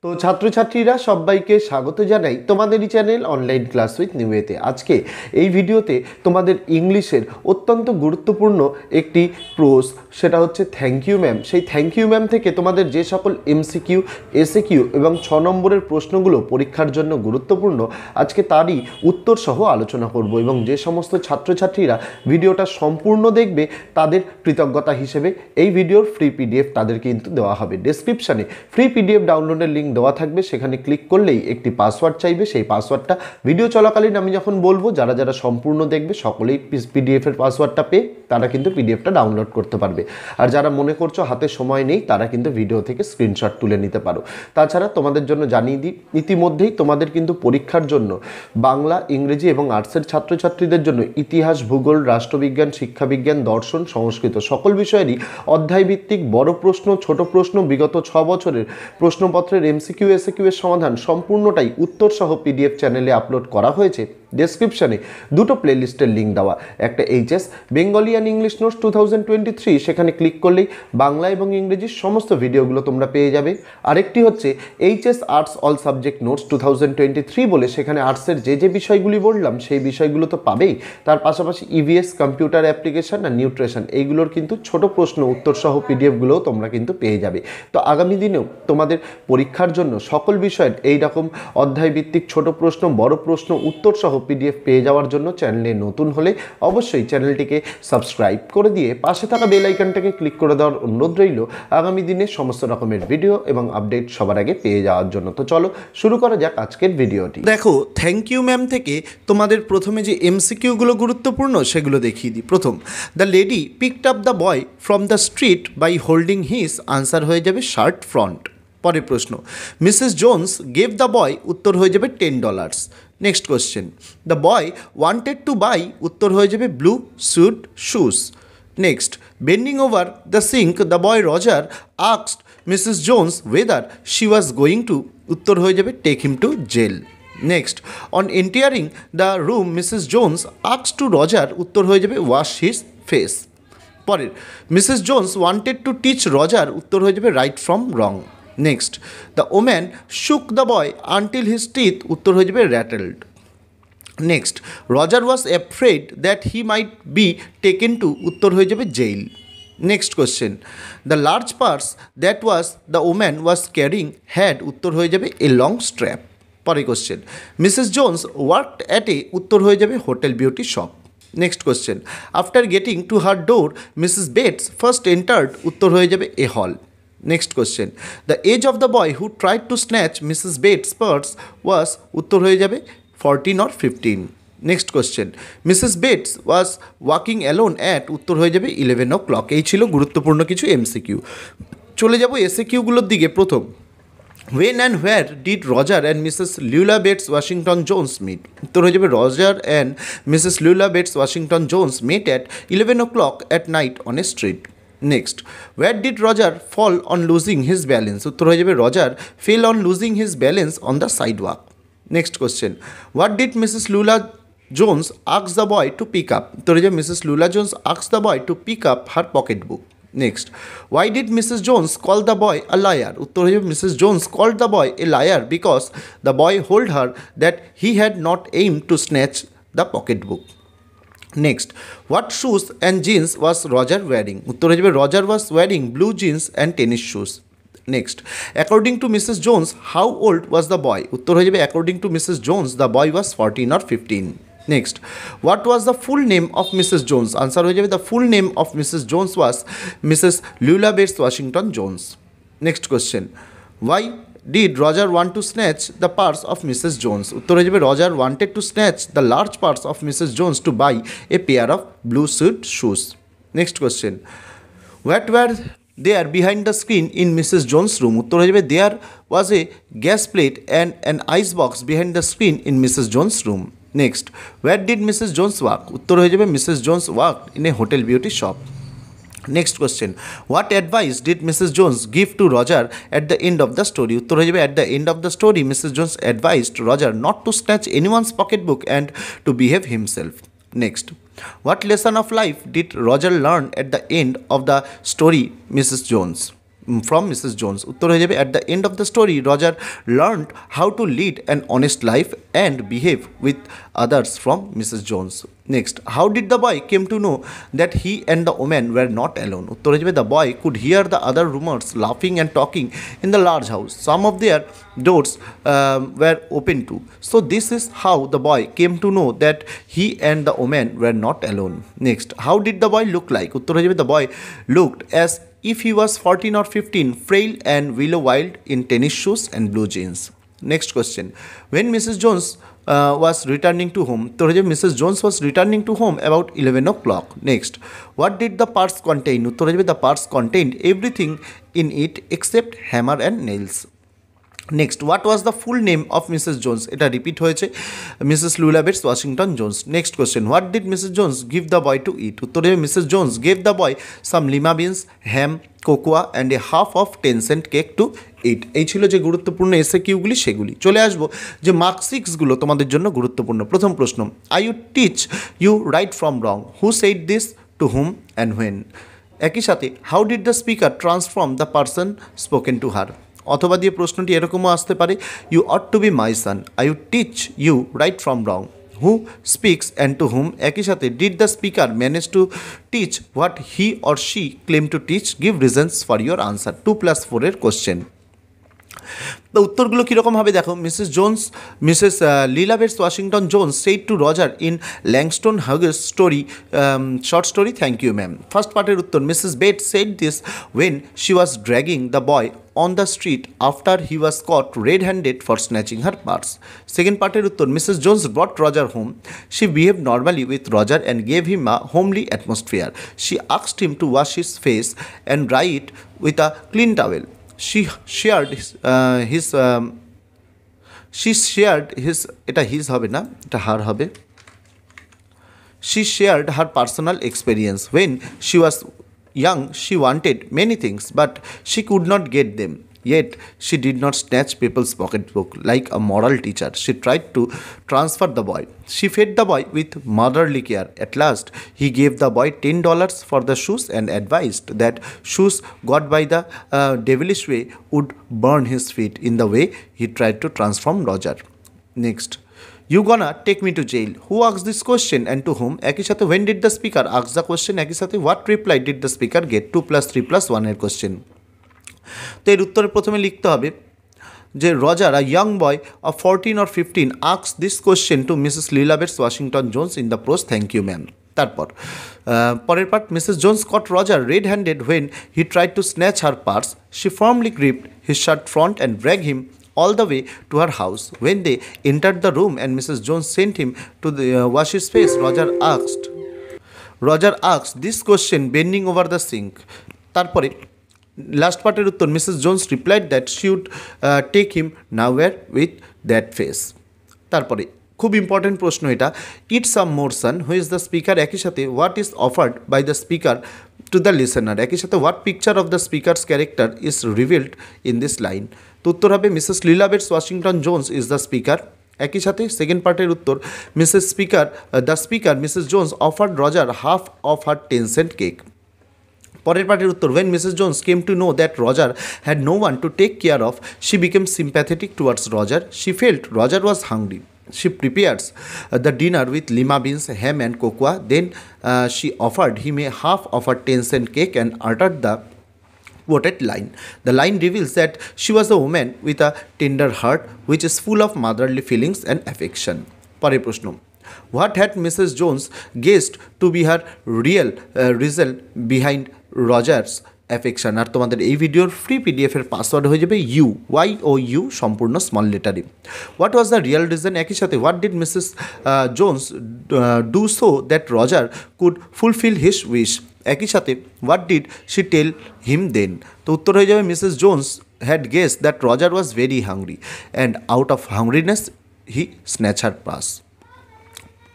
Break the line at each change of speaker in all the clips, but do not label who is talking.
তো ছাত্রছাত্রীরা সবাইকে স্বাগত জানাই তোমাদেরই চ্যানেল অনলাইন ক্লাস উইথ নিউয়েতে। আজকে এই ভিডিওতে তোমাদের ইংলিশের অত্যন্ত গুরুত্বপূর্ণ একটি প্রোস, সেটা হচ্ছে থ্যাংক ইউ ম্যাম। সেই থ্যাংক ইউ ম্যাম থেকে তোমাদের যে সকল এমসিকিউ, এসএকিউ এবং 6 নম্বরের প্রশ্নগুলো পরীক্ষার জন্য গুরুত্বপূর্ণ, আজকে তারই উত্তর সহ আলোচনা করব। এবং যে সমস্ত ছাত্রছাত্রীরা ভিডিওটা সম্পূর্ণ দেখবে তাদের কৃতজ্ঞতা হিসেবে এই ভিডিওর ফ্রি পিডিএফ তাদের কিন্তু দেওয়া হবে। ডেসক্রিপশানে ফ্রি পিডিএফ ডাউনলোডের লিঙ্ক দেওয়া থাকবে, সেখানে ক্লিক করলেই একটি পাসওয়ার্ড চাইবে। সেই পাসওয়ার্ডটা ভিডিও চলাকালীন আমি যখন বলবো যারা যারা সম্পূর্ণ দেখবে সকলেই পিডিএফের পাসওয়ার্ডটা পেয়ে তারা কিন্তু পিডিএফটা ডাউনলোড করতে পারবে। আর যারা মনে করছো হাতে সময় নেই তারা কিন্তু ভিডিও থেকে স্ক্রিনশট তুলে নিতে পারো। তাছাড়া তোমাদের জন্য জানিয়ে দিই, ইতিমধ্যেই তোমাদের কিন্তু পরীক্ষার জন্য বাংলা, ইংরেজি এবং আর্টসের ছাত্রছাত্রীদের জন্য ইতিহাস, ভূগোল, রাষ্ট্রবিজ্ঞান, শিক্ষাবিজ্ঞান, দর্শন, সংস্কৃত সকল বিষয়েরই অধ্যায়ভিত্তিক বড় প্রশ্ন, ছোট প্রশ্ন, বিগত 6 বছরের প্রশ্নপত্রের এমসিকিউ, এসএকিউ এর সমাধান সম্পূর্ণটাই উত্তর সহ পিডিএফ চ্যানেলে আপলোড করা হয়েছে। ডেসক্রিপশনে দুটো প্লেলিস্টের লিঙ্ক দেওয়া, একটা HS Bengali and English notes 2023, সেখানে ক্লিক করলেই বাংলা এবং ইংরেজির সমস্ত ভিডিওগুলো তোমরা পেয়ে যাবে। আরেকটি হচ্ছে HS arts all subject notes 2023 বলে, সেখানে আর্টসের যে বিষয়গুলি বললাম সেই বিষয়গুলো তো পাবেই, তার পাশাপাশি ইভিএস, কম্পিউটার অ্যাপ্লিকেশন আর নিউট্রিশন, এইগুলোর কিন্তু ছোট প্রশ্ন উত্তর সহ পিডিএফগুলোও তোমরা কিন্তু পেয়ে যাবে। তো আগামী দিনেও তোমাদের পরীক্ষার জন্য সকল বিষয়ের এইরকম অধ্যায়ভিত্তিক ছোট প্রশ্ন, বড় প্রশ্ন, উত্তর সহ পিডিএফ পেয়ে যাওয়ার জন্য চ্যানেলে নতুন হলে অবশ্যই চ্যানেলটিকে সাবস্ক্রাইব করে দিয়ে পাশে থাকা বেল আইকনটাকে ক্লিক করে দেওয়ার অনুরোধ রইল আগামী দিনে সমস্ত রকমের ভিডিও এবং আপডেট সবার আগে পেয়ে যাওয়ার জন্য। তো চলো শুরু করা যাক আজকের ভিডিওটি। দেখো, থ্যাংক ইউ ম্যাম থেকে তোমাদের প্রথমে যে এমসিকিউগুলো গুরুত্বপূর্ণ সেগুলো দেখিয়ে দিই। প্রথম, the lady picked up the boy from the street by holding his, answer হয়ে যাবে শার্ট ফ্রন্ট। পরের প্রশ্ন, Mrs Jones gave the boy, উত্তর হয়ে যাবে $10। Next question, the boy wanted to buy, উত্তর হয়ে যাবে blue suede shoes. Next, bending over the sink the boy Roger asked Mrs Jones whether she was going to, উত্তর হয়ে যাবে take him to jail. Next, on entering the room Mrs Jones asked to Roger, উত্তর হয়ে যাবে wash his face. পরের, Mrs Jones wanted to teach Roger, উত্তর হয়ে যাবে right from wrong. Next, the woman shook the boy until his teeth, উত্তর হয়ে যাবে rattled. Next, Roger was afraid that he might be taken to, উত্তর হয়ে যাবে jail. Next question, the large purse that was the woman was carrying had, উত্তর হয়ে যাবে a long strap. পরে question, Mrs Jones worked at a, উত্তর হয়ে যাবে hotel beauty shop. Next question, after getting to her door Mrs Bates first entered, উত্তর হয়ে যাবে এ হল। Next question, the age of the boy who tried to snatch Mrs. Bates' purse was, উত্তর হয়ে যাবে 14 or 15. Next question, Mrs. Bates was walking alone at, উত্তর হয়ে যাবে 11 o'clock. এই ছিল গুরুত্বপূর্ণ কিছু এমসিকিউ। চলে যাব এসএকিউগুলোর দিকে। প্রথম, when and where did Roger and Mrs. Lula Bates Washington Jones meet? উত্তর হয়ে যাবে Roger and Mrs. Lula Bates Washington Jones met at 11 o'clock at night on a street. Next, where did Roger fall on losing his balance? উত্তর হয়ে যাবে Roger fell on losing his balance on the sidewalk. Next question, what did Mrs. Lula Jones ask the boy to pick up? উত্তর হয়ে যাবে Mrs. Lula Jones asked the boy to pick up her pocketbook. Next, why did Mrs. Jones call the boy a liar? উত্তর হয়ে যাবে Mrs. Jones called the boy a liar because the boy told her that he had not aimed to snatch the pocketbook. Next, what shoes and jeans was Roger wearing? উত্তর হয়ে যাবে Roger was wearing blue jeans and tennis shoes. Next, according to Mrs. Jones, how old was the boy? উত্তর হয়ে যাবে according to Mrs. Jones, the boy was 14 or 15. Next, what was the full name of Mrs. Jones? Answer হয়ে যাবে the full name of Mrs. Jones was Mrs. Lula Bates Washington Jones. Next question, why did Roger want to snatch the purse of Mrs. Jones? উত্তর হয়ে যাবে Roger wanted to snatch the large purse of Mrs. Jones to buy a pair of blue suede shoes. Next question, what were there behind the screen in Mrs. Jones' room? উত্তর হয়ে যাবে there was a gas plate and an ice box behind the screen in Mrs. Jones' room. Next, where did Mrs. Jones work? উত্তর হয়ে যাবে Mrs. Jones worked in a hotel beauty shop. Next question, what advice did Mrs. Jones give to Roger at the end of the story? উত্তর হয়ে যাবে at the end of the story Mrs. Jones advised Roger not to snatch anyone's pocketbook and to behave himself. Next, what lesson of life did Roger learn at the end of the story Mrs. Jones? from Mrs. Jones. উত্তর হয়ে যাবে at the end of the story Roger learned how to lead an honest life and behave with others from Mrs. Jones. Next, how did the boy came to know that he and the woman were not alone? উত্তর হয়ে যাবে the boy could hear the other rumors laughing and talking in the large house. Some of their doors were open too. So this is how the boy came to know that he and the woman were not alone. Next, how did the boy look like? উত্তর হয়ে যাবে the boy looked as if he was 14 or 15, frail and willow-wild in tennis shoes and blue jeans. Next question, when Mrs. Jones was returning to home, so Mrs. Jones was returning to home about 11 o'clock. Next, what did the purse contain? The purse contained everything in it except hammer and nails. Next, what was the full name of Mrs. Jones? এটা repeat হয়েছে, Mrs. Lulabeth Washington Jones. Next question, what did Mrs. Jones give the boy to eat? উত্তরে Mrs. Jones gave the boy some lima beans, ham, cocoa and a half of 10-cent cake to eat. এই ছিল যে গুরুত্বপূর্ণ এসে কিউগুলি সেগুলি। চলে আসবো যে মার্ক 6গুলো তোমাদের জন্য গুরুত্বপূর্ণ। প্রথম প্রশ্ন, I would teach you right from wrong. Who said this, to whom and when? একই সাথে how did the speaker transform the person spoken to her? অথবা দিয়ে প্রশ্নটি এরকমও আসতে পারে, you ought to be my son, I would teach you right from wrong. Who speaks and to whom, একই সাথে did the speaker manage to teach what he or she claim to teach, give reasons for your answer. 2+4 question. তো উত্তরগুলো কীরকম হবে দেখো, Mrs Luella Bates Washington Jones said to Roger in Langston Hughes story, short story, thank you ma'am. First পার্টের উত্তর, Mrs bet shed this when she was dragging the boy on the street after he was caught red-handed for snatching her purse. Second পার্টের উত্তর, Mrs. Jones brought Roger home. She behaved normally with Roger and gave him a homely atmosphere. She asked him to wash his face and dry it with a clean towel. She shared his এটা his হবে না, এটা her হবে। She shared her personal experience. When she was young, she wanted many things, but she could not get them. Yet, she did not snatch people's pocketbook like a moral teacher. She tried to transfer the boy. She fed the boy with motherly care. At last, he gave the boy $10 for the shoes and advised that shoes got by the devilish way would burn his feet in the way he tried to transform Roger. Next, you gonna take me to jail? Who asked this question and to whom? একই সাথে when did the speaker ask the question? একই সাথে what reply did the speaker get? 2+3+1 এর question. তো এর উত্তরে প্রথমে লিখতে হবে যে Roger, a young boy of 14 or 15 asked this question to Mrs. Lilabeth Washington Jones in the prose, thank you ma'am. তারপর পরের part, Mrs. Jones caught Roger red-handed when he tried to snatch her purse. She firmly gripped his shirt front and dragged him all the way to her house. When they entered the room and Mrs. Jones sent him to wash his face, Roger asked this question bending over the sink. তারপরে last পার্টের উত্তর, Mrs. Jones replied that she would take him nowhere with that face. তারপরে খুব important প্রশ্ন এটা, it some more son, who is the speaker, একই সাথে what is offered by the speaker to the listener, একই সাথে what picture of the speaker's character is revealed in this line. তো উত্তর হবে Mrs Luella Bates Washington Jones is the speaker. একই সাথে second পার্টের উত্তর, the speaker Mrs Jones offered Roger half of her 10-cent cake. পরের পার্টের উত্তর, when Mrs. Jones came to know that Roger had no one to take care of, she became sympathetic towards Roger. She felt Roger was hungry. She prepares the dinner with lima beans, ham and cocoa. Then she offered him a half of a 10-cent cake and uttered the quoted line. The line reveals that she was a woman with a tender heart which is full of motherly feelings and affection. পরের প্রশ্ন, what had Mrs. Jones guessed to be her real reason behind Roger's affection? আর তোমাদের এই ভিডিওর free পিডিএফের password হয়ে যাবে YOU সম্পূর্ণ small লেটারে। What was the real reason, একই সাথে what did Mrs Jones do so that Roger could fulfil his wish, একই সাথে what did she tell him then. তো উত্তর হয়ে যাবে Mrs Jones had guess that Roger was very hungry and out of hungriness he snatch her purse.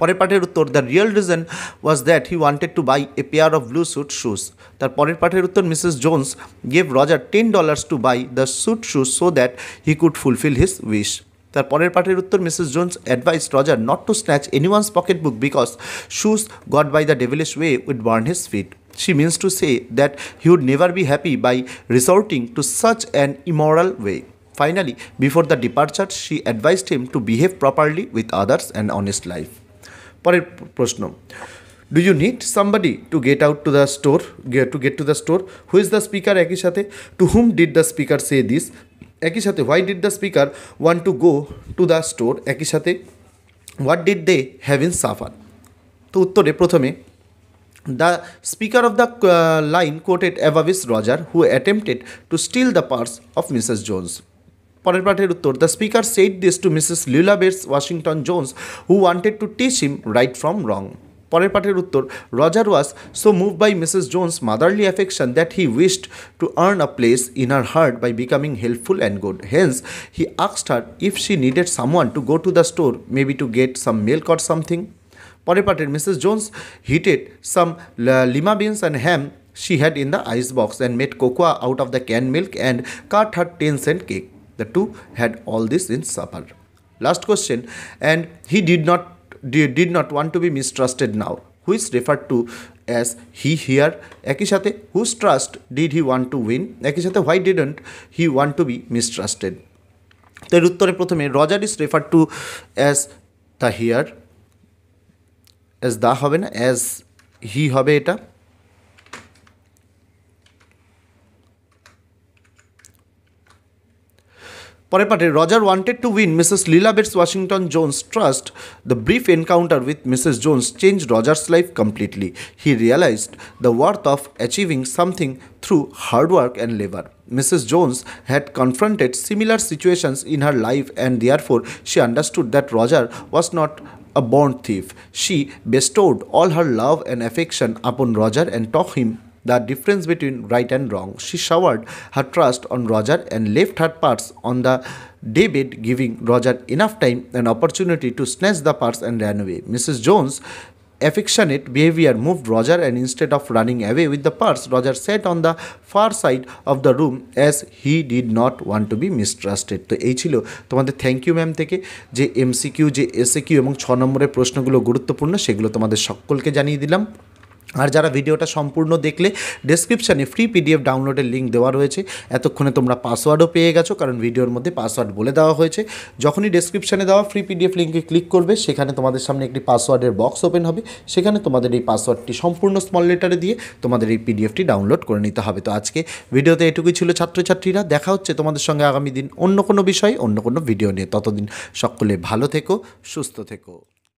পরের পাঠের উত্তর, the real reason was that he wanted to buy a pair of blue sweet shoes. তার পরের পাঠের উত্তর, Mrs Jones gave Roger $10 to buy the suit shoes so that he could fulfil his wish. তার পরের পাঠের উত্তর, Mrs Jones advise Roger not to snatch any one's pocket book because shoes got by the devilish way would burn his feet. She means to say that he would never be happy by resorting to such an immoral way. Finally, before the departure, she advised him to behave properly with others and honest life. পরের প্রশ্ন, do you need somebody to get out to the store to get to the store? Who is the speaker? একই সাথে to whom did the speaker say this? একই সাথে why did the speaker want to go to the store? একই সাথে what did they have in supper? তো উত্তরে প্রথমে the speaker of the line quoted above is Roger, who attempted to steal the purse of Mrs. Jones. পরের পাঠের উত্তর, the speaker said this to Mrs. Lila Bates Washington Jones, who wanted to teach him right from wrong. পরের পাঠের উত্তর, Roger was so move by Mrs Jones motherly affection that he wished to earn a place in her heart by becoming helpful and good. Hence he asked her if she needed someone to go to the store, maybe to get some milk or something. পরের পাঠের, Mrs Jones heated some lima beans and ham she had in the ice box and made cocoa out of the canned milk and cut her 10-cent cake. The two had all this in supper. Last question, and he did not want to be mistrusted now, who is referred to as he here. একই সাথে whose trust did he want to win? একই সাথে why didn't he want to be mistrusted? তো এর উত্তরে প্রথমে Roger is refer to as the here, as the হবে না, অ্যাজ হি হবে এটা। পরের পাঠে, Roger wanted to win Mrs Luella Bates Washington Jones trust. The brief encounter with Mrs Jones change Roger's life completely. He realised the worth of achieving something through hard work and labour. Mrs. Jones had confronted similar situations in her life, and therefore she understood that Roger was not a born thief. She bestowed all her love and affection upon Roger and taught him the difference between right and wrong. She showered her trust on Roger and left her purse on the daybed, giving Roger enough time and opportunity to snatch the purse and ran away. Mrs. Jones' affectionate behavior moved Roger, and instead of running away with the purse, Roger sat on the far side of the room as he did not want to be mistrusted. তো এই ছিল তোমাদের thank you ma'am থেকে যে MCQ, যে SAQ এবং 6 নম্বরের প্রশ্নগুলো গুরুত্বপূর্ণ সেগুলো তোমাদের সকলকে জানিয়ে দিলাম। আর যারা ভিডিওটা সম্পূর্ণ দেখলে, ডেসক্রিপশানে ফ্রি পিডিএফ ডাউনলোডের লিঙ্ক দেওয়া রয়েছে। এতক্ষণে তোমরা পাসওয়ার্ডও পেয়ে গেছো, কারণ ভিডিওর মধ্যে পাসওয়ার্ড বলে দেওয়া হয়েছে। যখনই ডেসক্রিপশানে দেওয়া ফ্রি পিডিএফ লিঙ্কে ক্লিক করবে, সেখানে তোমাদের সামনে একটি পাসওয়ার্ডের বক্স ওপেন হবে। সেখানে তোমাদের এই পাসওয়ার্ডটি সম্পূর্ণ স্মল লেটারে দিয়ে তোমাদের এই পিডিএফটি ডাউনলোড করে নিতে হবে। তো আজকে ভিডিওতে এটুকুই ছিল ছাত্রছাত্রীরা। দেখা হচ্ছে তোমাদের সঙ্গে আগামী দিন অন্য কোনো বিষয়, অন্য কোনো ভিডিও নিয়ে। ততদিন সকলে ভালো থেকো, সুস্থ থেকো।